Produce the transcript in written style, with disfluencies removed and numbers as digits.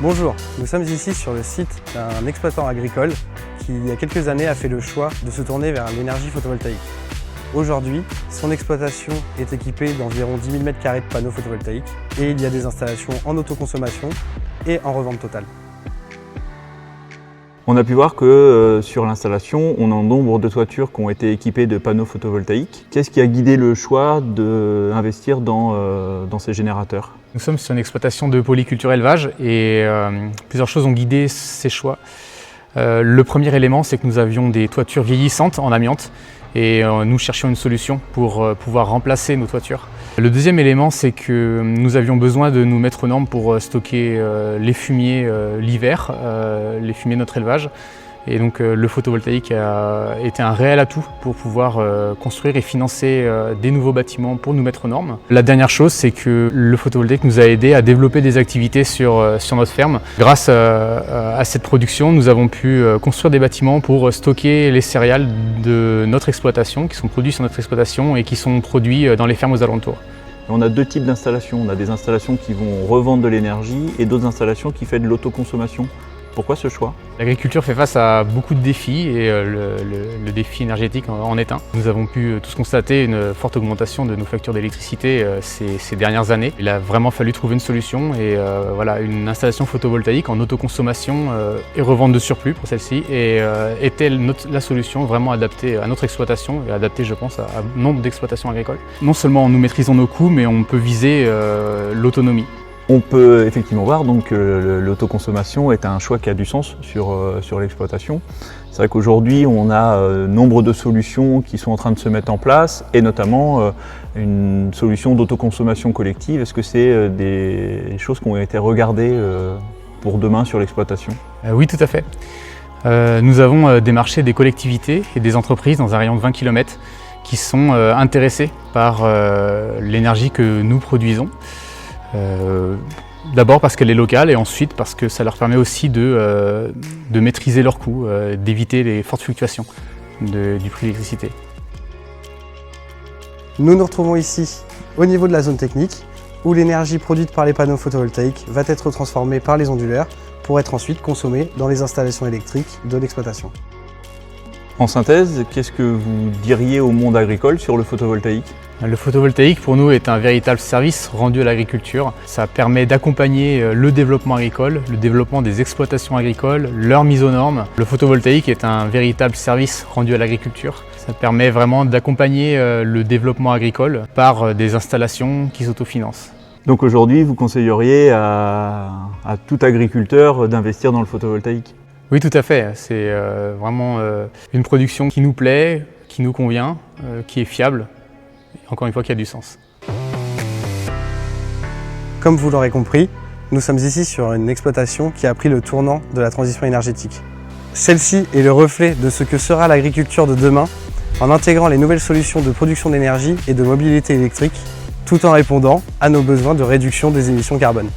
Bonjour, nous sommes ici sur le site d'un exploitant agricole qui, il y a quelques années, a fait le choix de se tourner vers l'énergie photovoltaïque. Aujourd'hui, son exploitation est équipée d'environ 10 000 m² de panneaux photovoltaïques et il y a des installations en autoconsommation et en revente totale. On a pu voir que sur l'installation, on a un nombre de toitures qui ont été équipées de panneaux photovoltaïques. Qu'est-ce qui a guidé le choix d'investir dans ces générateurs? Nous sommes sur une exploitation de polyculture élevage et plusieurs choses ont guidé ces choix. Le premier élément, c'est que nous avions des toitures vieillissantes en amiante et nous cherchions une solution pour pouvoir remplacer nos toitures. Le deuxième élément, c'est que nous avions besoin de nous mettre aux normes pour stocker les fumiers l'hiver, les fumiers de notre élevage. Et donc le photovoltaïque a été un réel atout pour pouvoir construire et financer des nouveaux bâtiments pour nous mettre aux normes. La dernière chose, c'est que le photovoltaïque nous a aidé à développer des activités sur notre ferme. Grâce à cette production, nous avons pu construire des bâtiments pour stocker les céréales de notre exploitation, qui sont produits sur notre exploitation et qui sont produits dans les fermes aux alentours. On a deux types d'installations. On a des installations qui vont revendre de l'énergie et d'autres installations qui font de l'autoconsommation. Pourquoi ce choix? L'agriculture fait face à beaucoup de défis et le défi énergétique en est un. Nous avons pu tous constater une forte augmentation de nos factures d'électricité ces dernières années. Il a vraiment fallu trouver une solution et voilà, une installation photovoltaïque en autoconsommation et revente de surplus pour celle-ci était la solution vraiment adaptée à notre exploitation et adaptée, je pense, à nombre d'exploitations agricoles. Non seulement nous maîtrisons nos coûts, mais on peut viser l'autonomie. On peut effectivement voir donc que l'autoconsommation est un choix qui a du sens sur l'exploitation. C'est vrai qu'aujourd'hui on a nombre de solutions qui sont en train de se mettre en place et notamment une solution d'autoconsommation collective. Est-ce que c'est des choses qui ont été regardées pour demain sur l'exploitation? Oui, tout à fait. Nous avons démarché des collectivités et des entreprises dans un rayon de 20 km qui sont intéressées par l'énergie que nous produisons. D'abord parce qu'elle est locale et ensuite parce que ça leur permet aussi de maîtriser leurs coûts, d'éviter les fortes fluctuations du prix de l'électricité. Nous nous retrouvons ici au niveau de la zone technique où l'énergie produite par les panneaux photovoltaïques va être transformée par les onduleurs pour être ensuite consommée dans les installations électriques de l'exploitation. En synthèse, qu'est-ce que vous diriez au monde agricole sur le photovoltaïque? Le photovoltaïque pour nous est un véritable service rendu à l'agriculture. Ça permet d'accompagner le développement agricole, le développement des exploitations agricoles, leur mise aux normes. Le photovoltaïque est un véritable service rendu à l'agriculture. Ça permet vraiment d'accompagner le développement agricole par des installations qui s'autofinancent. Donc aujourd'hui, vous conseilleriez à tout agriculteur d'investir dans le photovoltaïque? Oui, tout à fait. C'est vraiment une production qui nous plaît, qui nous convient, qui est fiable. Encore une fois, qui a du sens. Comme vous l'aurez compris, nous sommes ici sur une exploitation qui a pris le tournant de la transition énergétique. Celle-ci est le reflet de ce que sera l'agriculture de demain en intégrant les nouvelles solutions de production d'énergie et de mobilité électrique tout en répondant à nos besoins de réduction des émissions carbone.